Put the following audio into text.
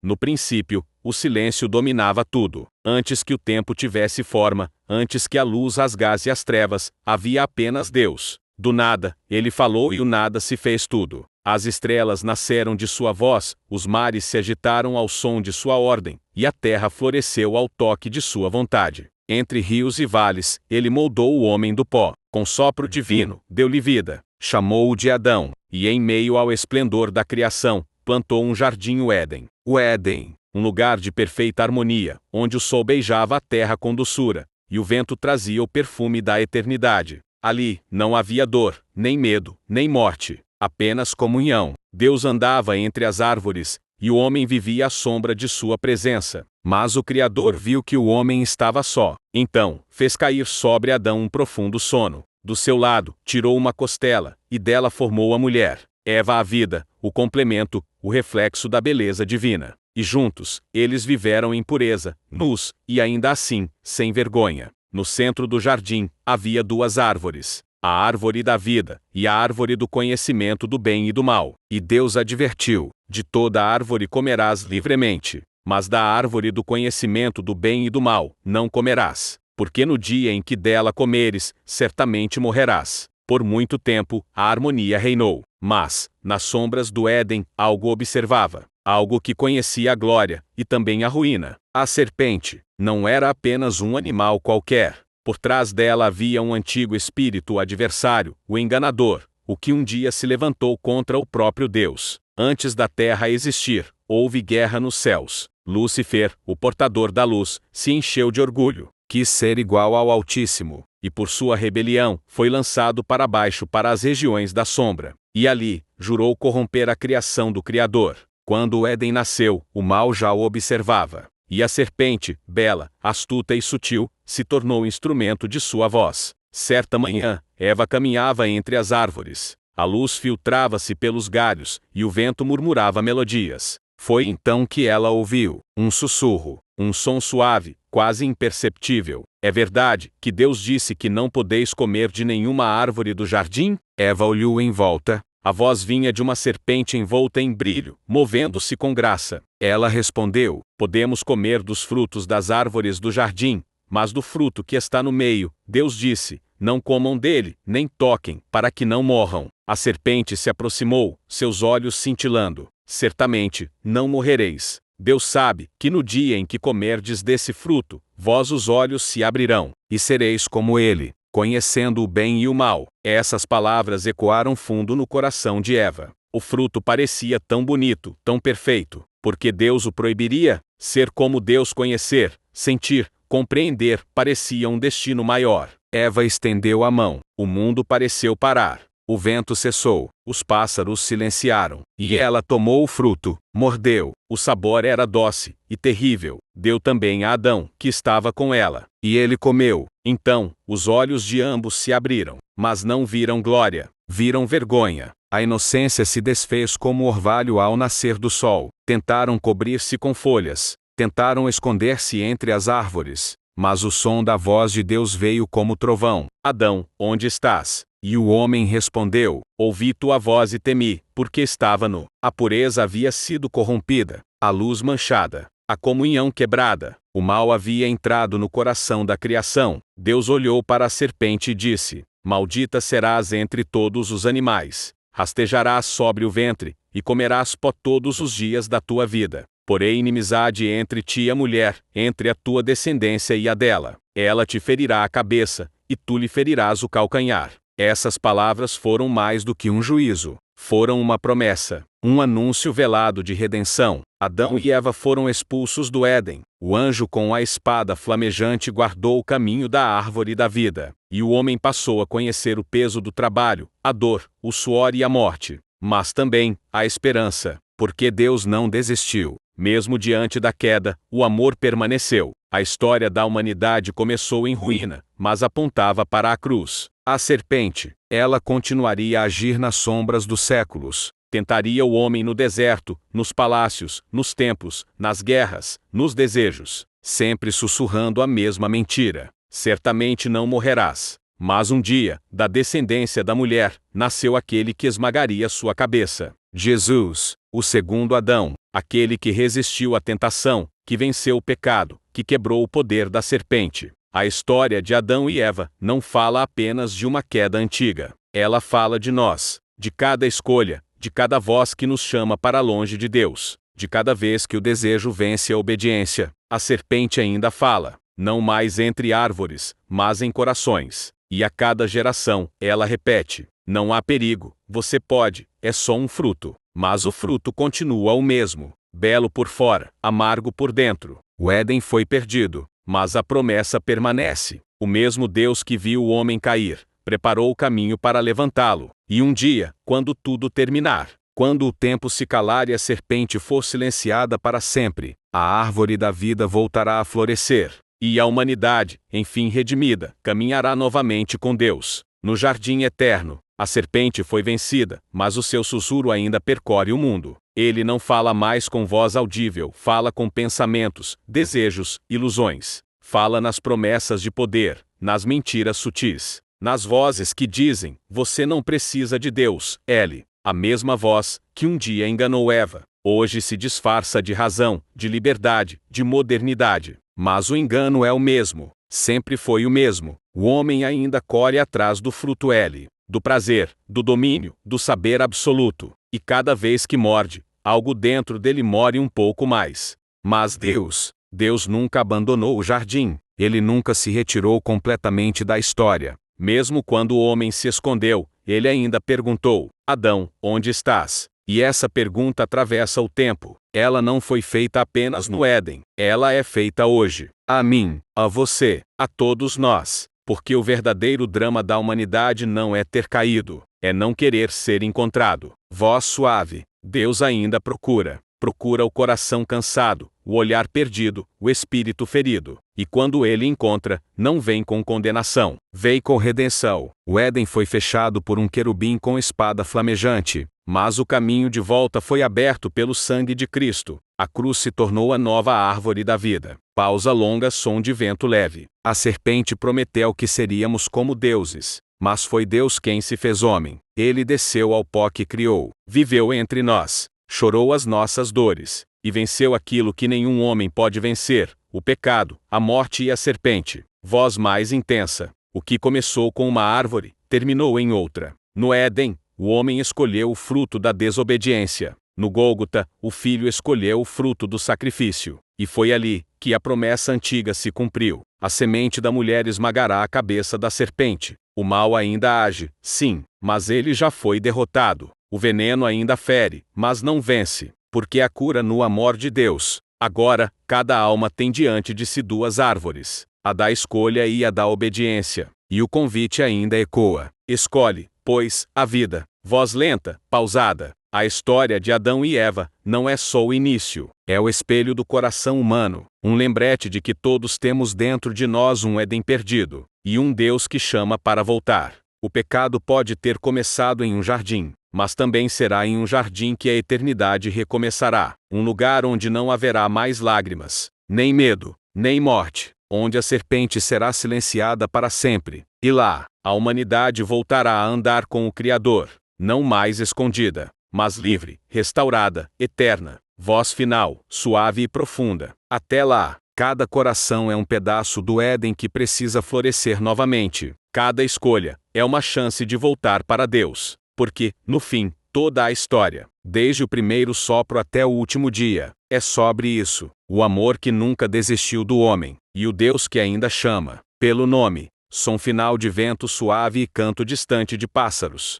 No princípio, o silêncio dominava tudo. Antes que o tempo tivesse forma, antes que a luz rasgasse as trevas, havia apenas Deus. Do nada, ele falou e o nada se fez tudo. As estrelas nasceram de sua voz, os mares se agitaram ao som de sua ordem, e a terra floresceu ao toque de sua vontade. Entre rios e vales, ele moldou o homem do pó. Com sopro divino, deu-lhe vida. Chamou-o de Adão, e em meio ao esplendor da criação, plantou um jardim o Éden. O Éden, um lugar de perfeita harmonia, onde o sol beijava a terra com doçura, e o vento trazia o perfume da eternidade. Ali, não havia dor, nem medo, nem morte, apenas comunhão. Deus andava entre as árvores, e o homem vivia à sombra de sua presença. Mas o Criador viu que o homem estava só. Então, fez cair sobre Adão um profundo sono. Do seu lado, tirou uma costela, e dela formou a mulher. Eva a vida, o complemento, o reflexo da beleza divina. E juntos, eles viveram em pureza, nus, e ainda assim, sem vergonha. No centro do jardim, havia duas árvores. A árvore da vida, e a árvore do conhecimento do bem e do mal. E Deus advertiu: de toda árvore comerás livremente, mas da árvore do conhecimento do bem e do mal, não comerás, porque no dia em que dela comeres, certamente morrerás. Por muito tempo, a harmonia reinou, mas, nas sombras do Éden, algo observava, algo que conhecia a glória, e também a ruína. A serpente não era apenas um animal qualquer. Por trás dela havia um antigo espírito adversário, o enganador, o que um dia se levantou contra o próprio Deus. Antes da terra existir, houve guerra nos céus. Lúcifer, o portador da luz, se encheu de orgulho, quis ser igual ao Altíssimo, e por sua rebelião, foi lançado para baixo para as regiões da sombra. E ali, jurou corromper a criação do Criador. Quando o Éden nasceu, o mal já o observava. E a serpente, bela, astuta e sutil, se tornou instrumento de sua voz. Certa manhã, Eva caminhava entre as árvores. A luz filtrava-se pelos galhos, e o vento murmurava melodias. Foi então que ela ouviu um sussurro, um som suave, quase imperceptível. É verdade que Deus disse que não podeis comer de nenhuma árvore do jardim? Eva olhou em volta. A voz vinha de uma serpente envolta em brilho, movendo-se com graça. Ela respondeu: podemos comer dos frutos das árvores do jardim, mas do fruto que está no meio, Deus disse, não comam dele, nem toquem, para que não morram. A serpente se aproximou, seus olhos cintilando. Certamente, não morrereis. Deus sabe que no dia em que comerdes desse fruto, vós os olhos se abrirão, e sereis como ele, conhecendo o bem e o mal. Essas palavras ecoaram fundo no coração de Eva. O fruto parecia tão bonito, tão perfeito. Porque Deus o proibiria? Ser como Deus, conhecer, sentir, compreender, parecia um destino maior. Eva estendeu a mão. O mundo pareceu parar. O vento cessou. Os pássaros silenciaram. E ela tomou o fruto, mordeu. O sabor era doce e terrível. Deu também a Adão, que estava com ela. E ele comeu. Então, os olhos de ambos se abriram. Mas não viram glória. Viram vergonha. A inocência se desfez como orvalho ao nascer do sol. Tentaram cobrir-se com folhas. Tentaram esconder-se entre as árvores. Mas o som da voz de Deus veio como trovão. Adão, onde estás? E o homem respondeu: ouvi tua voz e temi, porque estava nu. A pureza havia sido corrompida, a luz manchada, a comunhão quebrada. O mal havia entrado no coração da criação. Deus olhou para a serpente e disse: maldita serás entre todos os animais. Rastejarás sobre o ventre, e comerás pó todos os dias da tua vida. Porém inimizade entre ti e a mulher, entre a tua descendência e a dela. Ela te ferirá a cabeça, e tu lhe ferirás o calcanhar. Essas palavras foram mais do que um juízo. Foram uma promessa, um anúncio velado de redenção. Adão e Eva foram expulsos do Éden. O anjo com a espada flamejante guardou o caminho da árvore da vida. E o homem passou a conhecer o peso do trabalho, a dor, o suor e a morte. Mas também, a esperança. Porque Deus não desistiu. Mesmo diante da queda, o amor permaneceu. A história da humanidade começou em ruína, mas apontava para a cruz. A serpente, ela continuaria a agir nas sombras dos séculos. Tentaria o homem no deserto, nos palácios, nos templos, nas guerras, nos desejos, sempre sussurrando a mesma mentira. Certamente não morrerás. Mas um dia, da descendência da mulher, nasceu aquele que esmagaria sua cabeça. Jesus, o segundo Adão, aquele que resistiu à tentação, que venceu o pecado, que quebrou o poder da serpente. A história de Adão e Eva não fala apenas de uma queda antiga. Ela fala de nós, de cada escolha, de cada voz que nos chama para longe de Deus, de cada vez que o desejo vence a obediência. A serpente ainda fala, não mais entre árvores, mas em corações. E a cada geração, ela repete, não há perigo, você pode, é só um fruto. Mas o fruto continua o mesmo, belo por fora, amargo por dentro. O Éden foi perdido, mas a promessa permanece. O mesmo Deus que viu o homem cair, preparou o caminho para levantá-lo. E um dia, quando tudo terminar, quando o tempo se calar e a serpente for silenciada para sempre, a árvore da vida voltará a florescer. E a humanidade, enfim redimida, caminhará novamente com Deus. No jardim eterno, a serpente foi vencida, mas o seu sussurro ainda percorre o mundo. Ele não fala mais com voz audível, fala com pensamentos, desejos, ilusões. Fala nas promessas de poder, nas mentiras sutis, nas vozes que dizem, você não precisa de Deus, Ele. A mesma voz que um dia enganou Eva, hoje se disfarça de razão, de liberdade, de modernidade. Mas o engano é o mesmo, sempre foi o mesmo. O homem ainda corre atrás do fruto L, do prazer, do domínio, do saber absoluto. E cada vez que morde, algo dentro dele morre um pouco mais. Mas Deus nunca abandonou o jardim. Ele nunca se retirou completamente da história. Mesmo quando o homem se escondeu, ele ainda perguntou, Adão, onde estás? E essa pergunta atravessa o tempo. Ela não foi feita apenas no Éden. Ela é feita hoje. A mim, a você, a todos nós. Porque o verdadeiro drama da humanidade não é ter caído, é não querer ser encontrado. Voz suave, Deus ainda procura. Procura o coração cansado, o olhar perdido, o espírito ferido. E quando ele encontra, não vem com condenação, vem com redenção. O Éden foi fechado por um querubim com espada flamejante, mas o caminho de volta foi aberto pelo sangue de Cristo. A cruz se tornou a nova árvore da vida. Pausa longa, som de vento leve. A serpente prometeu que seríamos como deuses, mas foi Deus quem se fez homem. Ele desceu ao pó que criou, viveu entre nós, chorou as nossas dores, e venceu aquilo que nenhum homem pode vencer, o pecado, a morte e a serpente. Voz mais intensa. O que começou com uma árvore, terminou em outra. No Éden, o homem escolheu o fruto da desobediência. No Gólgota, o filho escolheu o fruto do sacrifício. E foi ali que a promessa antiga se cumpriu. A semente da mulher esmagará a cabeça da serpente. O mal ainda age, sim, mas ele já foi derrotado. O veneno ainda fere, mas não vence, porque a cura no amor de Deus. Agora, cada alma tem diante de si duas árvores, a da escolha e a da obediência. E o convite ainda ecoa. Escolhe, pois, a vida. Voz lenta, pausada. A história de Adão e Eva não é só o início, é o espelho do coração humano, um lembrete de que todos temos dentro de nós um Éden perdido, e um Deus que chama para voltar. O pecado pode ter começado em um jardim, mas também será em um jardim que a eternidade recomeçará, um lugar onde não haverá mais lágrimas, nem medo, nem morte, onde a serpente será silenciada para sempre, e lá, a humanidade voltará a andar com o Criador, não mais escondida, mas livre, restaurada, eterna. Voz final, suave e profunda. Até lá, cada coração é um pedaço do Éden que precisa florescer novamente. Cada escolha é uma chance de voltar para Deus. Porque, no fim, toda a história, desde o primeiro sopro até o último dia, é sobre isso. O amor que nunca desistiu do homem, e o Deus que ainda chama, pelo nome, som final de vento suave e canto distante de pássaros.